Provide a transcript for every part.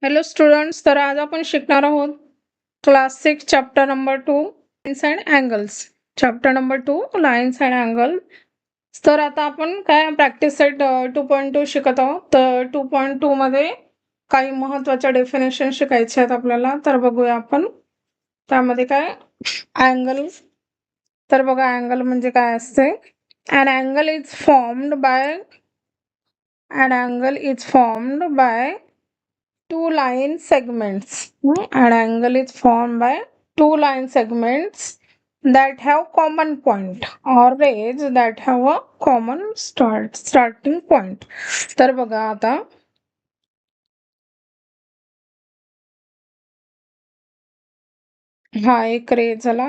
Hello students, तर आज आपण शिकणार आहोत class 6 chapter number 2 lines and angles. Chapter number 2 lines and angle. तर आता आपण काय प्रॅक्टिस सेट 2.2 शिकत आहोत. तर 2.2 मध्ये काही महत्त्वाच्या डेफिनेशन शिकायचे आहेत आपल्याला. तर बघूया आपण त्यामध्ये काय अँगल. तर बघा अँगल म्हणजे काय असते. An angle is formed by two line segments. An angle is formed by two line segments that have common point or rays that have a common starting point. तर बघा आता हा एक रे झाला,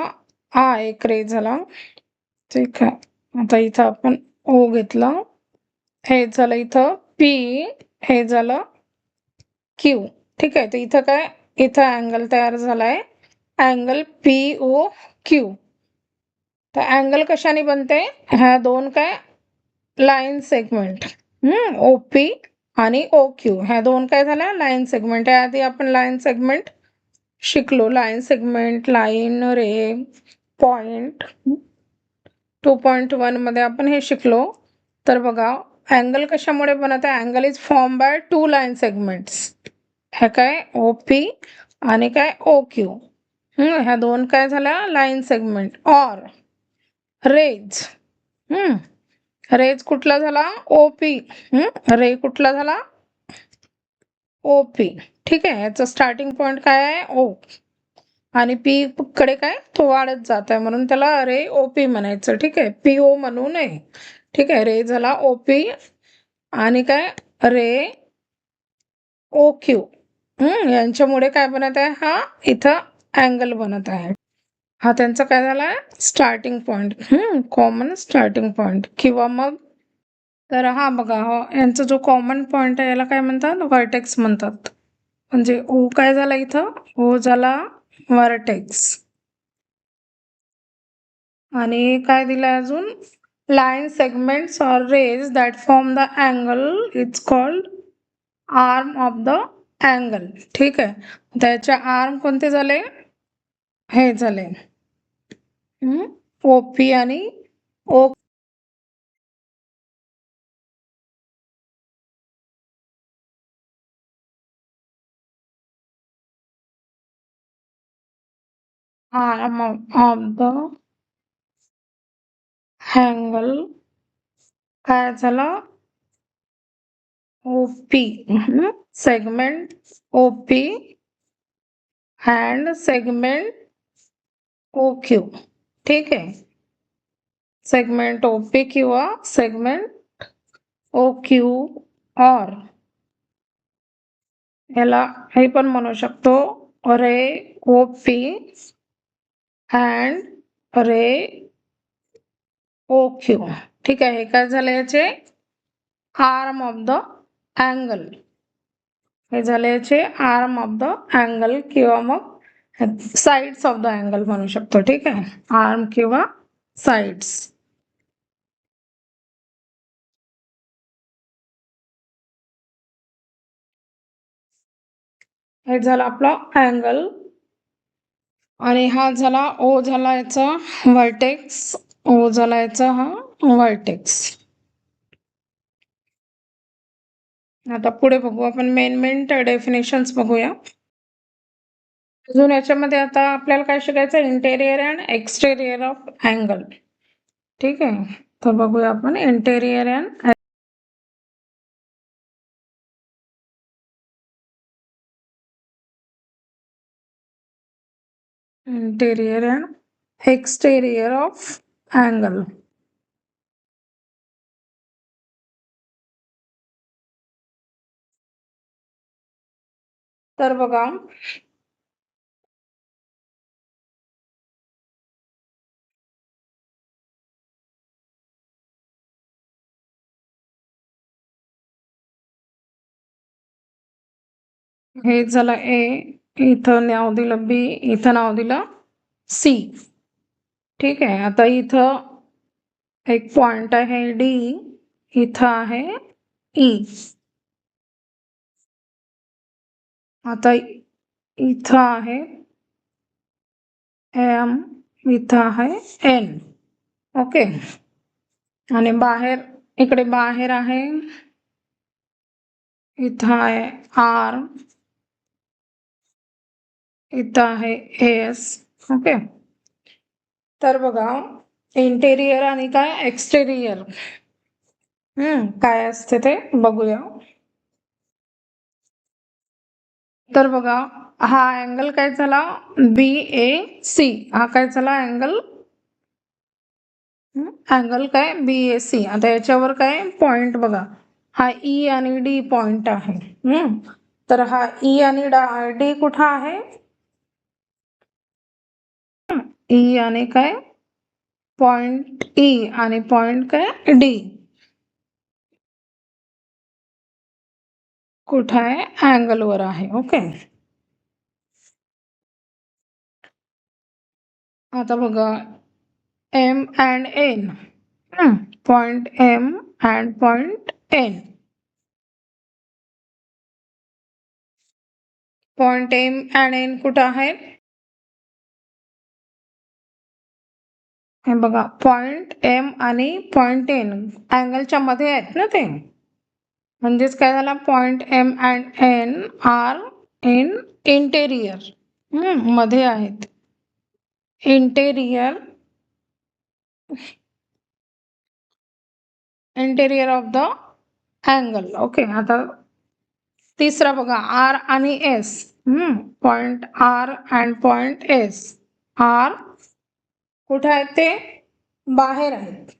हा एक रे झाला. ठीक आहे, आता इथं आपण ओ घेतला, हे झालं इथं पी, हे झालं क्यू. ठीक आहे, तर इथं काय, इथं अँगल तयार झालाय, अँगल पी ओ क्यू. तर अँगल कशाने बनते, ह्या दोन काय लाईन सेगमेंट ओ पी आणि ओ क्यू, ह्या दोन काय झाल्या लाईन सेगमेंट. याआधी आपण लाईन सेगमेंट शिकलो, लाईन सेगमेंट, लाईन, रे, पॉइंट. 2.1 मध्ये आपण हे शिकलो. तर बघा अँगल कशामुळे बनत आहे, angle is form by to line segments. ह्या काय ओ पी आणि काय ओ क्यू, ह्या दोन काय झाल्या line segment. Or ray, ray कुठला झाला ओपी, रे कुठला झाला ओपी. ठीक आहे, याचं स्टार्टिंग पॉइंट काय आहे ओ, आणि पी कडे काय तो वाढत जात आहे म्हणून त्याला रे ओपी म्हणायचं. ठीक आहे, पी ओ म्हणू नये. ठीक आहे, रे झाला ओपी आणि काय रे ओ क्यू, यांच्यामुळे काय बनत आहे, हा इथं अँगल बनत आहे. हा त्यांचा काय झाला starting point, common starting point. किंवा मग तर हा बघा, यांचा जो कॉमन पॉइंट आहे याला काय म्हणतात, व्हर्टेक्स म्हणतात. म्हणजे ओ काय झाला इथं, ओ झाला व्हर्टेक्स. आणि काय दिलं अजून, line segments or ray that form the angle it's called arm of the angle. ठीक आहे, त्याचे आर्म कोणते झाले, हे झाले ओपी आणि O. Arm of the angle काय झाला OP, segment OP and segment O Q. ठीक आहे, सेगमेंट ओपी किंवा सेगमेंट ओ क्यू, और याला हे पण म्हणू शकतो ray OP and ray O Q. ठीक आहे, हे काय झाले याचे आर्म ऑफ द अँगल, हे झाले याचे आर्म ऑफ द अँगल किंवा मग साइड्स ऑफ द अँगल म्हणू शकतो. ठीक आहे, आर्म किंवा साइड्स. हे झालं आपलं अँगल. आणि हा झाला ओ झाला याचा व्हर्टेक्स, ओ झाला याचा हा व्हर्टेक्स. आता पुढे बघू आपण मेन डेफिनेशन्स बघूया. अजून याच्यामध्ये आता आपल्याला काय शिकायचं, interior and exterior of angle. ठीक आहे, तर बघूया आपण interior and exterior of angle. तर बघा हे झालं ए, इथं नाव दिलं बी, इथं नाव दिलं सी. ठीक आहे, आता इथं एक पॉइंट आहे डी, इथं आहे ई. आता इथं आहे एम, इथं आहे एन. ओके. आणि बाहेर, इकडे बाहेर आहे, इथं आहे आर, इथं आहे एस. ओके. तर बघा, इंटेरियर आणि काय एक्सटेरियर काय असते ते बघूया. तर बघा, हा अँगल काय झाला, BAC. हा काय झाला अँगल, अँगल काय BAC. आता याच्यावर काय पॉइंट बघा, हा E आणि D पॉइंट आहे. तर हा E आणि D कुठं आहे, E आणि काय पॉइंट E आणि पॉइंट काय D कुठं आहे, अँगल वर आहे. ओके. आता बघा, M and N, point M and point N. Point M and N कुठं आहे, हे बघा, पॉइंट M आणि पॉइंट N अँगलच्या मध्ये आहेत ना ते, म्हणजेच काय झाला, point M and N are in interior, मध्ये आहेत, interior of the angle. Okay. आता तिसरा बघा, आर आणि S, point R and point S. R कुठे आहेत, ते बाहेर आहेत.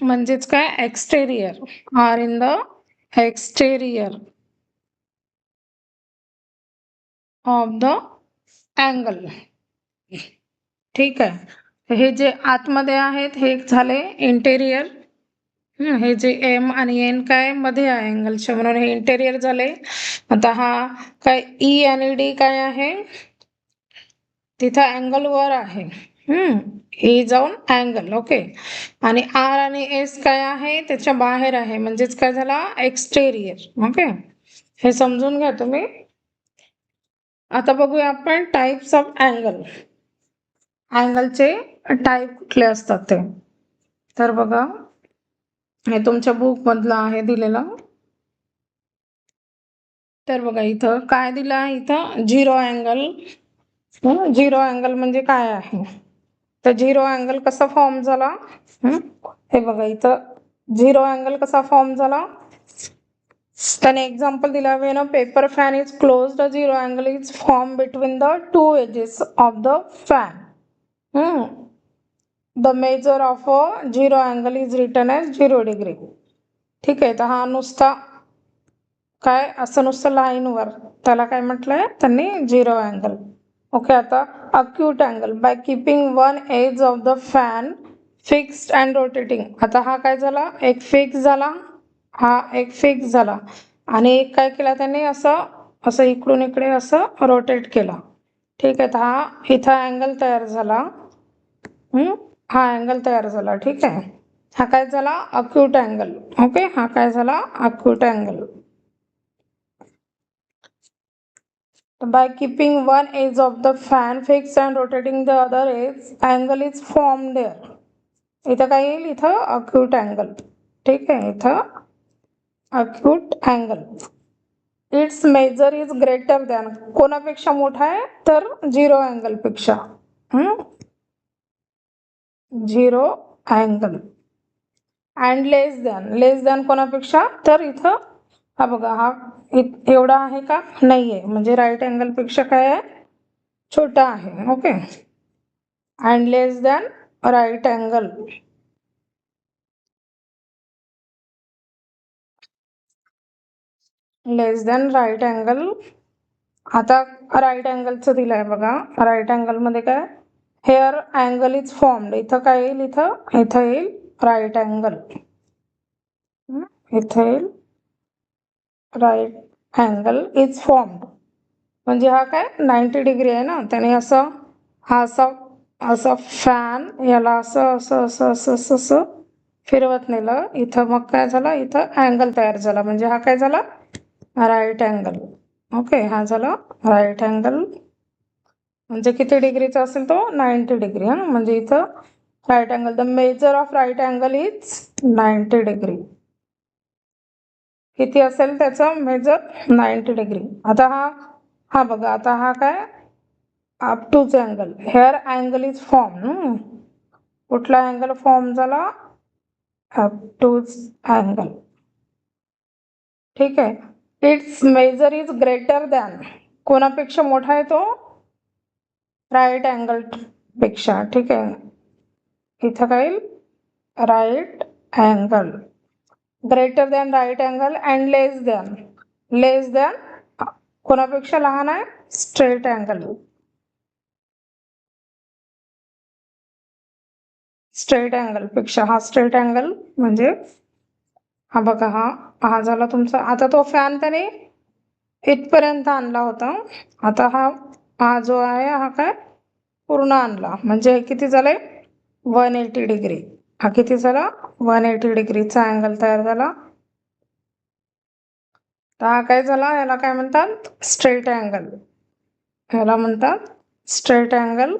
म्हणजेच काय exterior, are in the exterior of the angle. ठीक आहे. हे जे आतमध्ये आहेत हे झाले इंटेरियर. हे जे एम आणि एन काय मध्ये आहे अँगलच्या, म्हणून हे इंटेरियर झाले. आता हा काय ई आणि डी काय आहे, तिथं अँगल वर आहे. ई जाऊन अँगल. ओके. आणि आर आणि एस काय आहे, त्याच्या बाहेर आहे, म्हणजेच काय झाला एक्सटेरियर. ओके. हे समजून घ्या तुम्ही. आता बघूया आपण टाइप्स ऑफ अँगल. अँगलचे टाईप कुठले असतात ते. तर बघा, हे तुमच्या बुक मधलं आहे दिलेलं. तर बघा, इथं काय दिलं आहे, इथं झिरो अँगल. झिरो अँगल म्हणजे काय आहे, तर झिरो अँगल कसा फॉर्म झाला, हे बघा, इथं झिरो अँगल कसा फॉर्म झाला. त्याने एक्झाम्पल दिला, when a paper fan is closed, a zero angle is form between the two edges of the fan. The measure of a zero angle is written as 0 degree. ठीक आहे. तर हा नुसता काय असं नुसतं लाईनवर, त्याला काय म्हटलंय त्यांनी, झिरो अँगल. ओके. आता acute angle, by keeping one edge of the fan fixed and rotating. आता हा काय झाला, एक फिक्स झाला, हा एक फिक्स झाला, आणि एक काय केला त्यांनी, असं असं इकडून इकडे असं रोटेट केला. ठीक आहे. तर हा इथं अँगल तयार झाला. हा अँगल तयार झाला. ठीक आहे. हा काय झाला, अक्यूट अँगल. ओके. हा काय झाला, acute angle. By keeping one edge of the fan fixed and rotating the other edge, angle is formed there. इथं काय येईल, इथं अक्यूट अँगल. ठीक आहे. इथं acute angle. It's measure is greater than, कोणापेक्षा मोठा आहे, तर झिरो अँगल पेक्षा. Zero angle. And less than कोणापेक्षा, तर इथं हा बघा, हा एवढा आहे का, नाहीये, म्हणजे राईट अँगल पेक्षा काय आहे, छोटा आहे. Okay. And less than right angle. Less than right angle. आता राईट अँगलचं दिलंय बघा. राईट अँगल मध्ये काय, हेअर अँगल इज फॉर्म्ड. इथं काय येईल, इथं येईल राईट अँगल. इथं येईल राईट अँगल इज फॉर्म्ड. म्हणजे हा काय 90 डिग्री आहे ना, त्याने असं, हा असा असा फॅन याला असं असं असं असं असं असं फिरवत नेलं इथं, मग काय झालं, इथं अँगल तयार झाला, म्हणजे हा काय झाला, राईट अँगल. ओके, हा झाला राईट अँगल. म्हणजे किती डिग्रीचा असेल तो, 90 डिग्री. हा, म्हणजे इथं right angle, the measure of right angle is 90 degree. किती असेल त्याचं मेजर, 90 डिग्री. आता हा बघा, आता हा काय, obtuse angle, here angle is form. कुठला अँगल फॉर्म झाला, अपटूच अँगल. ठीक आहे, it's measure is greater than, कोणापेक्षा मोठा आहे तो, राईट अँगल पेक्षा. ठीक आहे, इथं काय right angle, greater than right angle and less than कोणापेक्षा लहान आहे, स्ट्रेट अँगल. स्ट्रेट अँगल पेक्षा हा स्ट्रेट अँगल, म्हणजे हा बघा, हा झाला तुमचा. आता तो फॅन त्याने इथपर्यंत आणला होता, आता हा जो आहे हा काय पूर्ण आणला, म्हणजे किती झालंय, 180 डिग्री. हा किती झाला, 180 डिग्रीचा अँगल तयार झाला. तर हा काय झाला, याला काय म्हणतात, स्ट्रेट अँगल. याला म्हणतात स्ट्रेट अँगल.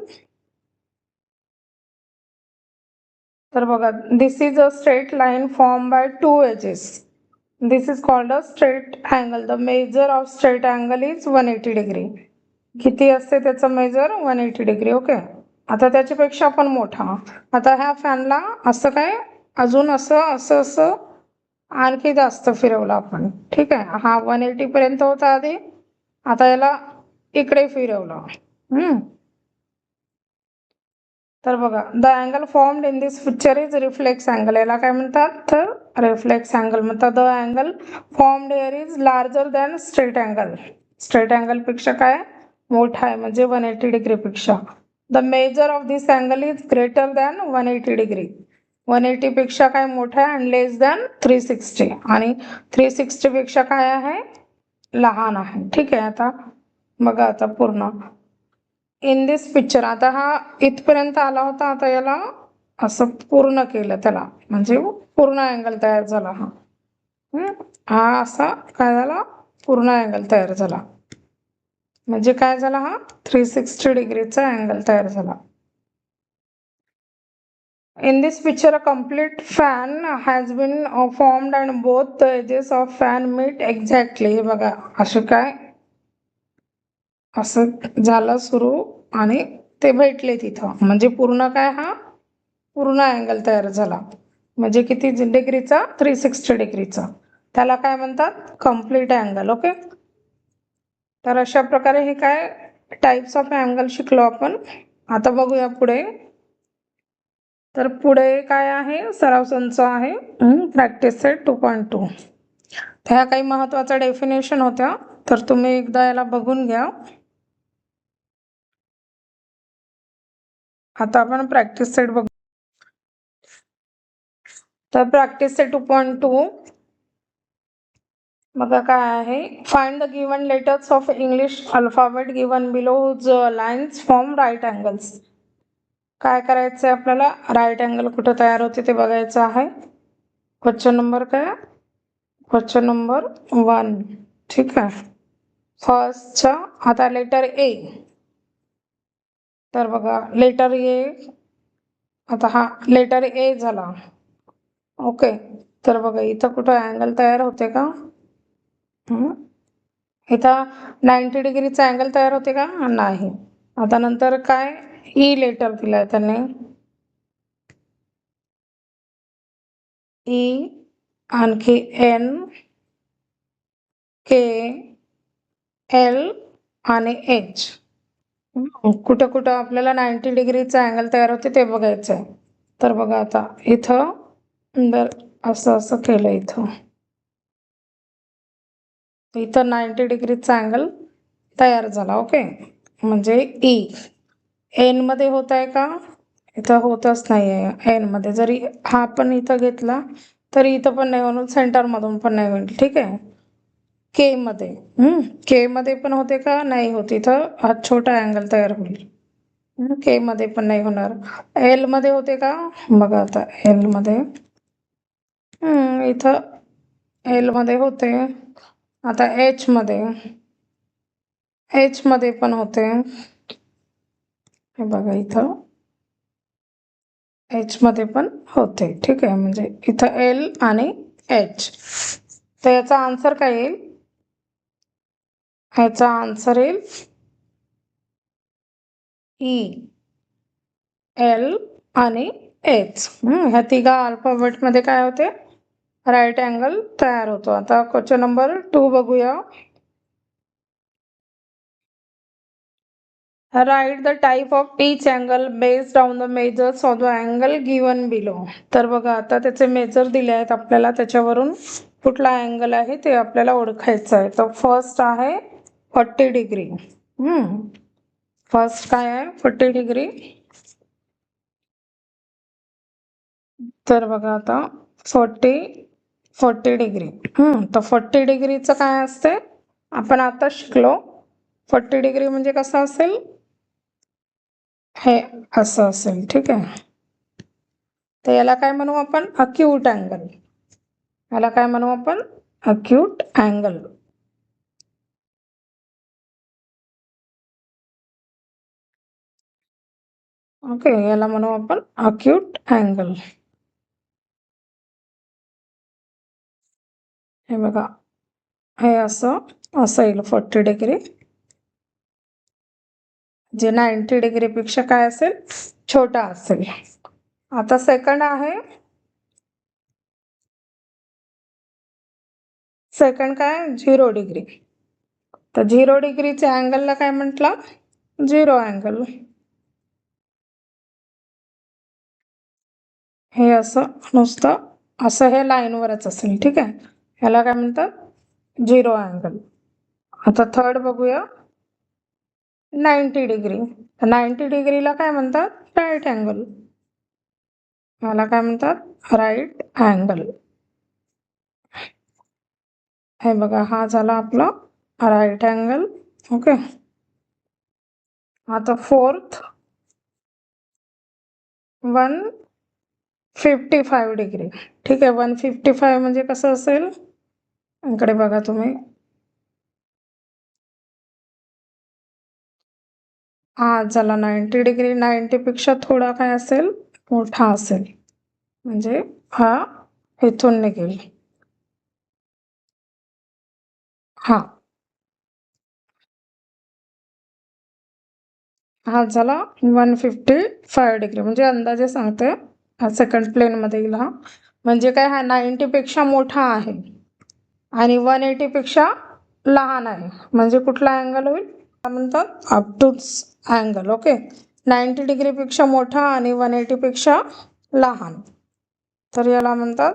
तर बघा, this is a straight line form by two edges. This is called a straight angle. The measure of straight angle is 180 degree. किती असते त्याचं मेजर, 180 डिग्री. ओके, आता त्याच्यापेक्षा पण मोठा. आता ह्या फॅनला असं काय, अजून असं असं असं आणखी जास्त फिरवलं आपण. ठीक आहे, हा 180 पर्यंत होता आधी, आता याला इकडे फिरवलं. तर बघा, the angle formed in this picture is reflex angle. याला काय म्हणतात, तर रिफ्लेक्स अँगल म्हणतात. The angle formed here is larger than straight angle. Straight angle पेक्षा काय मोठा आहे, म्हणजे 180 डिग्री पेक्षा. The measure of this angle is greater than 180 degree. 180 पेक्षा काय मोठा आहे, आणि लेस दॅन 360, आणि 360 पेक्षा काय आहे, लहान आहे. ठीक आहे, आता बघा, आता पूर्ण इन दिस पिक्चर, आता हा इथपर्यंत आला होता, आता याला असं पूर्ण केलं त्याला, म्हणजे पूर्ण अँगल तयार झाला. हा असा काय झाला, पूर्ण अँगल तयार झाला, म्हणजे काय झाला, हा 360 डिग्रीचा अँगल तयार झाला. In this picture, a complete fan has been formed and both the edges of fan meet exactly. हे बघा, असं काय, असं झालं सुरू, आणि ते भेटले तिथं, म्हणजे पूर्ण काय, हा पूर्ण अँगल तयार झाला. म्हणजे किती डिग्रीचा, 360 डिग्रीचा. त्याला काय म्हणतात, कम्प्लीट अँगल. ओके, तर अशा प्रकारे हे काय टाइप्स ऑफ अँगल शिकलो आपण. आता बघूया पुढे. तर पुढे काय आहे, सराव संच आहे, प्रॅक्टिस सेट 2.2. ह्या काही महत्त्वाच्या डेफिनेशन होत्या, तर तुम्ही एकदा याला बघून घ्या. आता आपण प्रॅक्टिस सेट बघू. तर प्रॅक्टिस सेट 2.2 बघा काय आहे. Find the given letters of English alphabet given below ज लाईन्स फॉर्म राईट अँगल्स. काय करायचं आहे आपल्याला, राईट अँगल कुठं तयार होते ते बघायचं आहे. क्वेश्चन नंबर काय, क्वेश्चन नंबर 1. ठीक आहे, फर्स्टचा आता लेटर ए. तर बघा, लेटर ए, आता हा लेटर ए झाला. ओके, तर बघा इथं कुठं अँगल तयार होते का, इथं 90 डिग्रीचा अँगल तयार होते का, नाही. आता नंतर काय, ई लेटर दिलाय त्यांनी, ई, आणखी एन, के, एल आणि एच. कुठं कुठं आपल्याला 90 डिग्रीचा अँगल तयार होते ते बघायचं आहे. तर बघा, आता इथं असं असं केलं, इथं 90 डिग्रीचा अँगल तयार झाला. ओके, म्हणजे ई. एन मध्ये होत आहे का, इथं होतच नाही आहे एन मध्ये. जरी हा पण इथं घेतला तरी इथं पण नाही, म्हणून सेंटर मधून पण नाही होईल. ठीक आहे, के मध्ये, के मध्ये पण होते का, नाही होत, इथं हा छोटा अँगल तयार होईल. के मध्ये पण नाही होणार. एल मध्ये होते का, बघा आता एल मध्ये, इथं एल मध्ये होते. आता एच मध्ये पण होते. हे बघा इथं एच मध्ये पण होते. ठीक आहे, म्हणजे इथं एल आणि एच. तर याचा आन्सर काय येईल? ह्याचा आन्सर येईल ई, एल आणि एच. ह्या तिघा अल्फाबेट मध्ये काय होते? राईट अँगल तयार होतो. आता क्वेश्चन नंबर 2 बघूया. Write the type of each angle based on the measures of the angle given below. तर बघा आता त्याचे मेजर दिले आहेत आपल्याला, त्याच्यावरून कुठला अँगल आहे ते आपल्याला ओळखायचं आहे. तर फर्स्ट आहे 40 डिग्री. फर्स्ट काय आहे? 40 डिग्री. तर बघा आता 40 डिग्री. तर 40 डिग्रीचं काय असते? आपण आता शिकलो. 40 डिग्री म्हणजे कसं असेल? हे असं असेल. ठीक आहे, तर याला काय म्हणू आपण? Acute angle. याला काय म्हणू आपण? Acute angle. ओके, याला म्हणू आपण अक्यूट अँगल. हे बघा, हे असं असं येईल 40 डिग्री, जे 90 डिग्री पेक्षा काय असेल? छोटा असेल. आता सेकंड आहे, सेकंड काय? 0 डिग्री. तर 0 डिग्रीच्या अँगलला काय म्हटलं? 0 अँगल. हे असं नुसतं असं हे लाईनवरच असेल. ठीक आहे, ह्याला काय म्हणतात? 0 अँगल. आता थर्ड बघूया, 90 डिग्री. 90 डिग्रीला काय म्हणतात? Right angle. ह्याला काय म्हणतात? Right angle. हे बघा, हा झाला आपला राईट अँगल. ओके, आता फोर्थ 155 डिग्री. ठीक आहे, 155 म्हणजे कसं असेल? इकडे बघा तुम्ही, हा झाला 90 डिग्री. 90 पेक्षा थोडा काय असेल? मोठा असेल, म्हणजे हा इथून निघेल. हा झाला 155 डिग्री, म्हणजे अंदाजे सांगते, सेकंड प्लेनमध्ये येईल हा. म्हणजे काय? हा 90 पेक्षा मोठा आहे आणि 180 पेक्षा लहान आहे. म्हणजे कुठला अँगल होईल? म्हणतात अपटूच अँगल. ओके, 90 डिग्री पेक्षा मोठा आणि 180 पेक्षा लहान, तर याला म्हणतात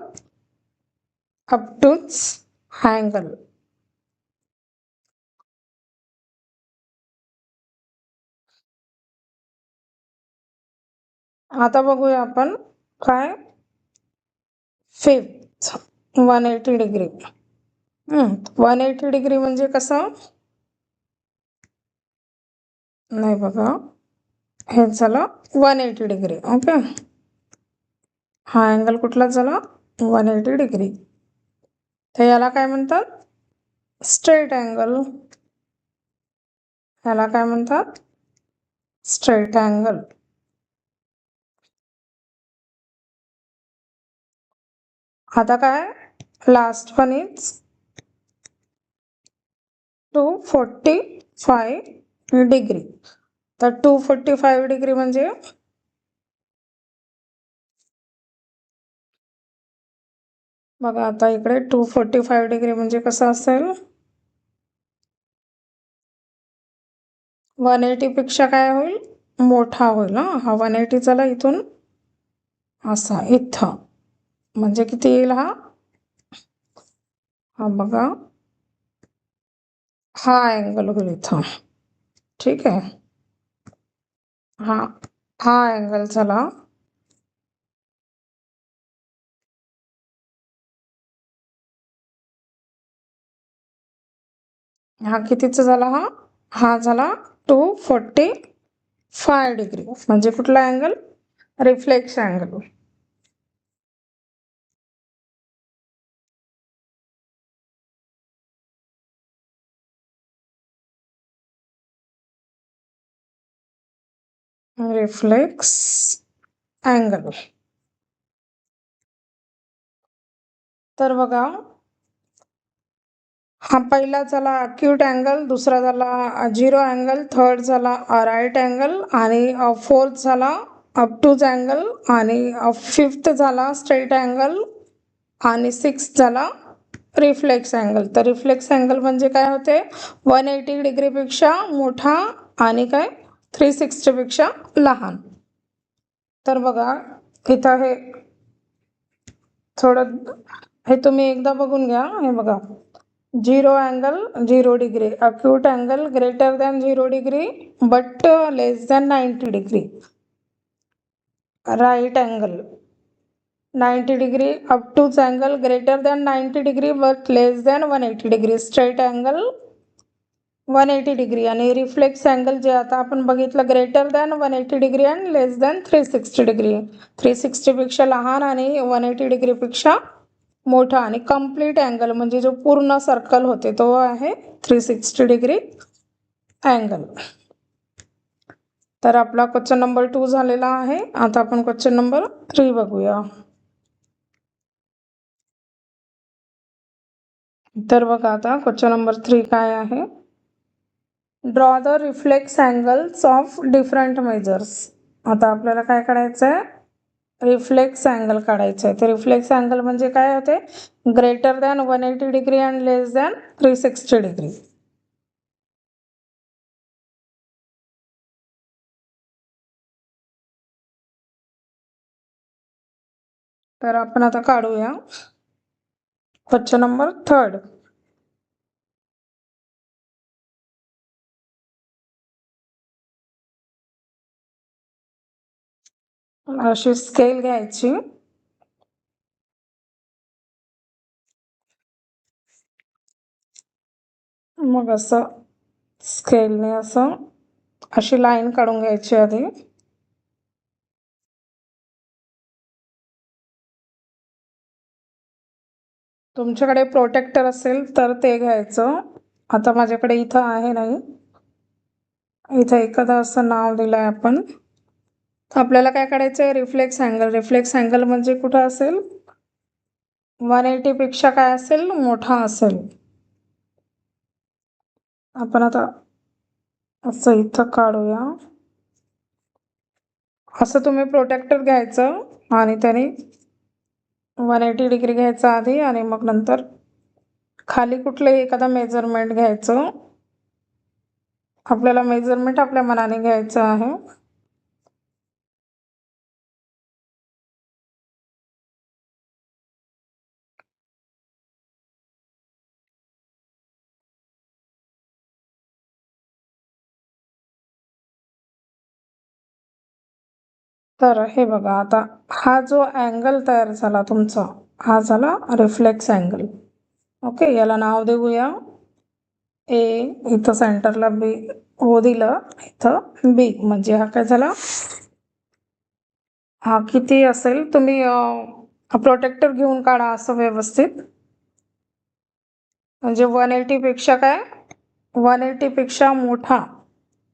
अपटूच अँगल. आता बघूया आपण काय? Fifth 180 degree. 180 डिग्री म्हणजे कसं? नाही बघा, हे झालं 180 डिग्री. ओके, हा अँगल कुठला झाला? 180 डिग्री. तर याला काय म्हणतात? Straight angle. याला काय म्हणतात? Straight angle. आता काय? Last one is 245 degree. तर 245 डिग्री म्हणजे बघा आता इकडे 245 डिग्री म्हणजे कसं असेल? 180 पेक्षा काय होईल? मोठा होईल. हा 180 झाला इथून असा इथं, म्हणजे किती येईल हा? हा बघा, हा अँगल होईल इथं. ठीक आहे, हा हा अँगल झाला. हा कितीचा झाला? हा झाला 245 डिग्री. म्हणजे कुठला angle? Reflex angle. Reflex angle. तर बघा, हा पहिला झाला अक्यूट अँगल, दुसरा झाला झिरो अँगल, थर्ड झाला राईट अँगल आणि फोर्थ झाला ऑब्टूज अँगल आणि फिफ्थ झाला स्ट्रेट अँगल आणि सिक्स झाला रिफ्लेक्स अँगल. तर रिफ्लेक्स अँगल म्हणजे काय होते, 180 डिग्रीपेक्षा मोठा आणि काय 360 पेक्षा लहान. तर बघा इथं हे थोडं, हे तुम्ही एकदा बघून घ्या. हे बघा, zero angle 0 degree, acute angle greater than 0 degree but less than 90 degree, right angle 90 degree, obtuse angle greater than 90 degree but less than 180 degree, straight angle 180 degree आणि रिफ्लेक्स अँगल जे आता आपण बघितलं greater than 180 degree and less than 360 degree, 360 पेक्षा लहान आणि 180 डिग्रीपेक्षा मोठा आणि कम्प्लीट अँगल म्हणजे जो पूर्ण सर्कल होते तो आहे 360 डिग्री अँगल. तर आपला क्वेश्चन नंबर 2 झालेला आहे. आता आपण क्वेश्चन नंबर 3 बघूया. तर बघा आता क्वेश्चन नंबर 3 काय आहे, draw the reflex angles of different measures. आता आपल्याला काय काढायचं आहे, रिफ्लेक्स अँगल काढायचं आहे. तर रिफ्लेक्स अँगल म्हणजे काय होते, greater than 180 degree and less than 360 degree. तर आपण आता काढूया क्वेश्चन नंबर 3. अशी स्केल घ्यायची, मग असं स्केलने असं अशी लाईन काढून घ्यायची आधी. तुमच्याकडे प्रोटेक्टर असेल तर ते घ्यायचं. आता माझ्याकडे इथं आहे नाही, इथं एखादं असं नाव दिलं आहे आपण. आपल्याला काय काढायचं आहे, रिफ्लेक्स अँगल. रिफ्लेक्स अँगल म्हणजे कुठं असेल, 180 पेक्षा काय असेल, मोठा असेल. आपण आता असं इथं काढूया. असं तुम्ही प्रोटेक्टर घ्यायचं आणि त्याने 180 डिग्री घ्यायचं आधी आणि मग नंतर खाली कुठलंही एखादा मेजरमेंट घ्यायचं. आपल्याला मेजरमेंट आपल्या मनाने घ्यायचं आहे. तर हे बघा, आता हा जो अँगल तयार झाला तुमचा, हा झाला रिफ्लेक्स अँगल. ओके, याला नाव देऊया ए. इथं सेंटरला बी ओ दिलं, इथं बी म्हणजे हा काय झाला, हा किती असेल, तुम्ही प्रोटेक्टर घेऊन काढा असं व्यवस्थित. म्हणजे 180 पेक्षा काय, 180 पेक्षा मोठा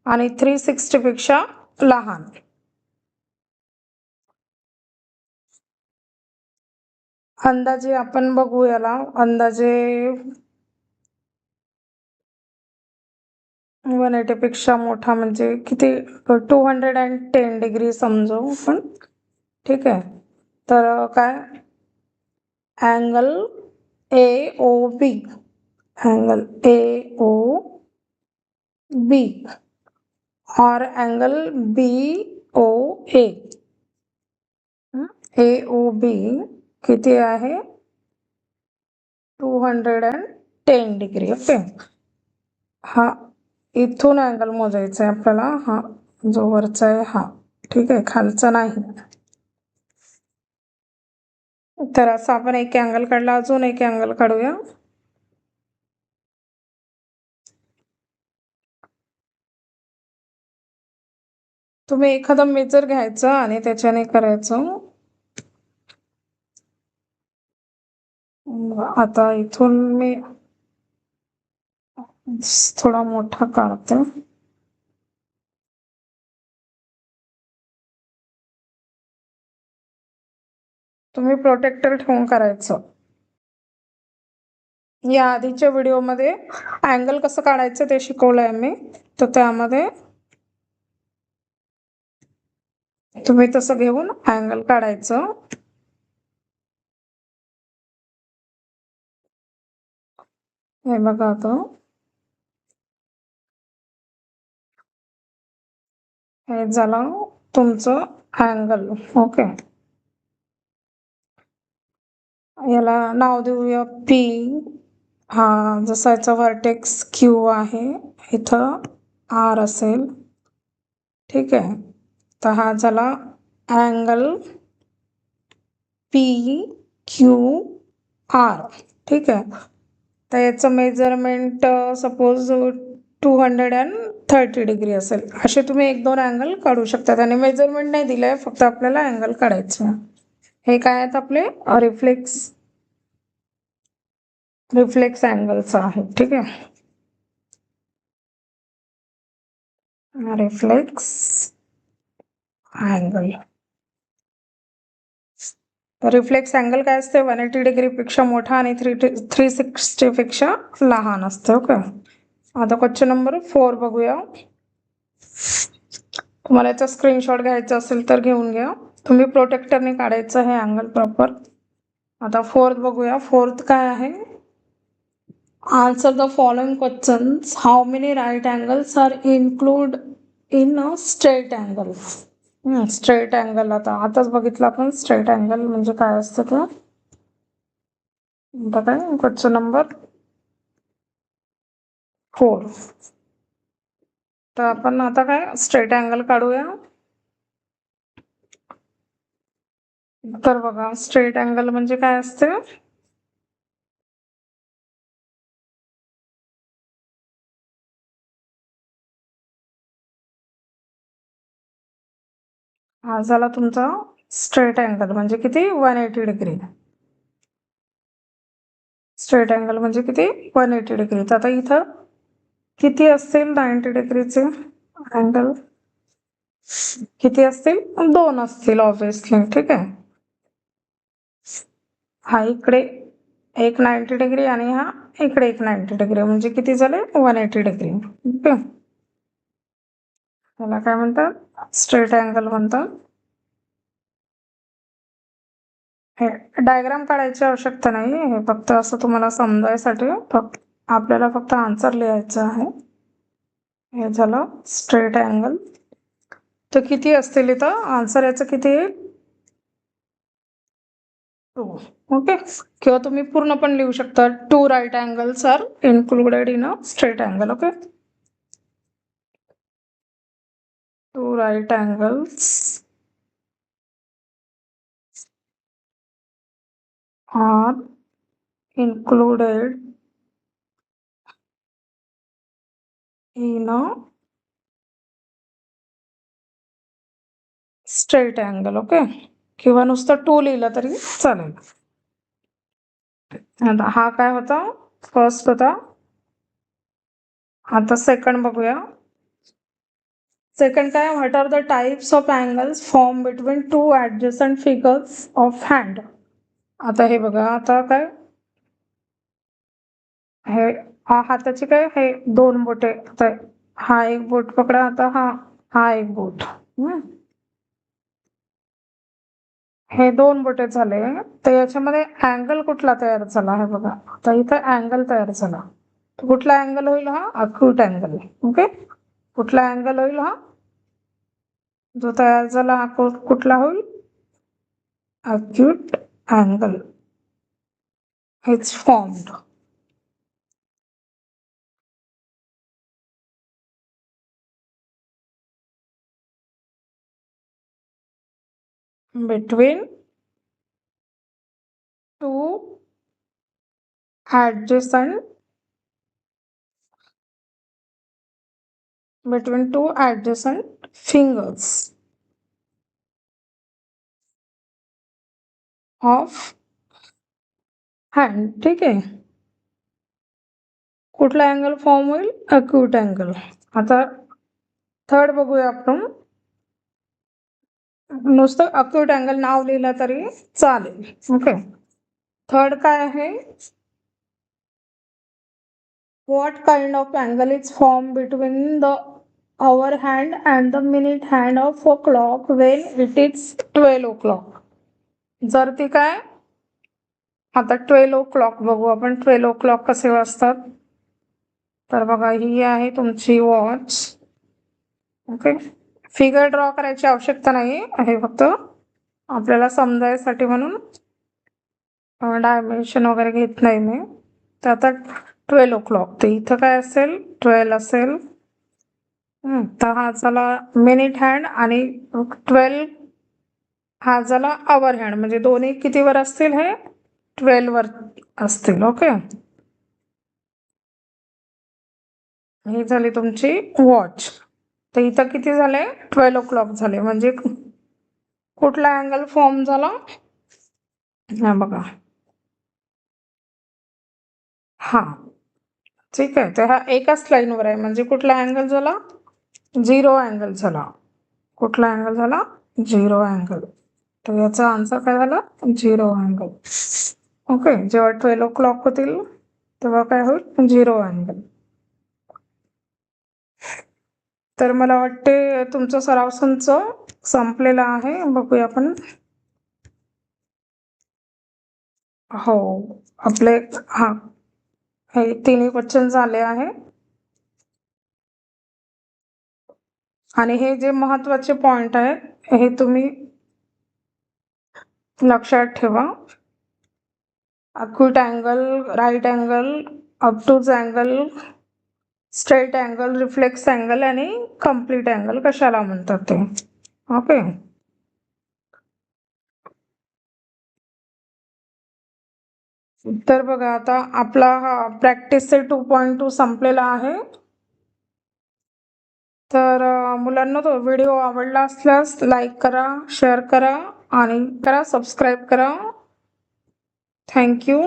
आणि 360 पेक्षा लहान. अंदाजे आपण बघू याला, अंदाजे 180 पेक्षा मोठा म्हणजे किती, 210 डिग्री समजू आपण. ठीक आहे, तर काय angle A O B, angle A O B और एंगल बी ओ ए, ए ओ बी किती आहे, 210 डिग्री. ओके, हा इथून अँगल मोजायचा आहे आपल्याला, हा जो वरचा आहे हा. ठीक आहे, खालचा नाही. तर असं आपण एक अँगल काढला, अजून एक अँगल काढूया. तुम्ही एखादा मेजर घ्यायचं आणि त्याच्याने करायचं. आता इथून मी थोडा मोठा काढते. तुम्ही प्रोटेक्टर ठेवून करायचं. या आधीच्या व्हिडिओमध्ये अँगल कसं काढायचं ते शिकवलंय मी, तर त्यामध्ये तुम्ही तसं घेऊन अँगल काढायचं. हे बघा आता हे झालं तुमचं अँगल. ओके, याला नाव देऊया पी. हा जसा याचा व्हर्टेक्स क्यू आहे, इथं आर असेल. ठीक आहे, तर हा झाला अँगल पी क्यू आर. ठीक आहे, तर याचं मेजरमेंट सपोज 230 डिग्री असेल. असे तुम्ही 1-2 अँगल काढू शकतात आणि मेजरमेंट नाही दिलंय, फक्त आपल्याला अँगल काढायचं. हे काय आहेत आपले रिफ्लेक्स अँगलचं आहे. ठीक आहे, रिफ्लेक्स अँगल. रिफ्लेक्स अँगल काय असते, 180 डिग्री पेक्षा मोठा आणि 360 पेक्षा लहान असते. ओके, आता क्वेश्चन नंबर 4 बघूया. तुम्हाला याचा स्क्रीनशॉट घ्यायचा असेल तर घेऊन घ्या. तुम्ही प्रोटेक्टरने काढायचं हे अँगल प्रॉपर. आता 4th बघूया. 4th काय आहे, answer the following questions. How many right angles are include in a straight angle. Straight angle आताच बघितलं आपण. स्ट्रेट अँगल म्हणजे काय असतं ते. बघा क्वेश्चन नंबर 4. तर आपण आता काय स्ट्रेट अँगल काढूया. तर बघा स्ट्रेट अँगल म्हणजे काय असते, हा झाला तुमचा स्ट्रेट अँगल म्हणजे किती, 180 डिग्री. स्ट्रेट अँगल म्हणजे किती, 180 डिग्री. तर आता इथं किती असतील 90 डिग्रीचे अँगल, किती असतील, 2 असतील ऑब्विसली. ठीक आहे, हा इकडे एक 90 डिग्री आणि हा इकडे एक 90 डिग्री, म्हणजे किती झाले, 180 डिग्री. ओके, त्याला काय म्हणतात, स्ट्रेट अँगल म्हणतात. हे डायग्राम काढायची आवश्यकता नाही, हे फक्त असं तुम्हाला समजायसाठी आपल्याला फक्त आन्सर लिहायचं आहे. हे झालं स्ट्रेट अँगल. तर किती असतील इथं, आन्सर याचं किती येईल, 2. ओके, किंवा तुम्ही पूर्ण पण लिहू शकता, 2 right angles are included in a straight angle. Okay, 2 right angles are included in a straight angle. Okay, किंवा नुसतं 2 लिहिलं तरी चालेल. आता हा काय होता, फर्स्ट होता. आता सेकंड बघूया. सेकंड काय, what are the types of angles form between 2 adjacent figures of hand. आता हे बघा, आता काय हे हाताची काय, हे 2 बोटे. हा एक बोट पकडा, आता हा एक बोट. हे 2 बोटे झाले, तर याच्यामध्ये अँगल कुठला तयार झाला हे बघा. आता इथं अँगल तयार झाला, तर कुठला अँगल होईल, हा अक्यूट अँगल. ओके, कुठला अँगल होईल, हा जो तयार झाला हा कुठला होईल, acute angle is formed between 2 adjacent fingers of hand. ठीक आहे, कुठला अँगल फॉर्म होईल, अक्यूट अँगल. आता थर्ड बघूया आपण. नुसतं अक्यूट अँगल नाव लिहिलं तरी चालेल. ओके. थर्ड काय आहे, what kind of angle is form between the hour hand and the minute hand of a clock Wien it is 12 o'clock. जर ती काय, आता 12 o'clock बघू आपण 12 o'clock कसे वाजतात. तर बघा, ही आहे तुमची वॉच. ओके. फिगर ड्रॉ करायची आवश्यकता नाही आहे, फक्त आपल्याला समजायसाठी म्हणून डायमेन्शन वगैरे घेत नाही मी. तर आता 12 o'clock, तर इथं काय असेल, 12 असेल. तर हा झाला मिनिट हँड आणि 12 हा झाला आवर हँड, म्हणजे दोन्ही कितीवर असतील, हे 12 वर असतील. ओके. ही झाली तुमची वॉच. तर इथं किती झाले, 12 o'clock झाले. म्हणजे कुठला अँगल फॉर्म झाला, हा बघा, हा. ठीक आहे. तर हा एकाच लाईनवर आहे, म्हणजे कुठला अँगल झाला, 0 अँगल झाला. कुठला अँगल झाला, 0 अँगल. तर याचा आन्सर काय झाला, 0 अँगल. ओके. जेव्हा 12 o'clock होतील तेव्हा काय होईल, 0 अँगल. तर मला वाटते तुमचं सराव संच संपलेला आहे. बघूया आपण. हो, आपले हा हे तिन्ही क्वेश्चन झाले आहे. आणि हे जे महत्वाचे पॉइंट आहेत हे तुम्ही लक्षात ठेवा. Acute angle, right angle, obtuse angle, straight angle, reflex angle आणि कम्प्लीट अँगल कशाला म्हणतात ते. ओके. तर बघा, आता आपला हा प्रॅक्टिसचे 2.2 संपलेला आहे. तर मुलांना तो व्हिडिओ आवडला असल्यास लाईक करा, शेअर करा आणि सबस्क्राईब करा. थँक्यू.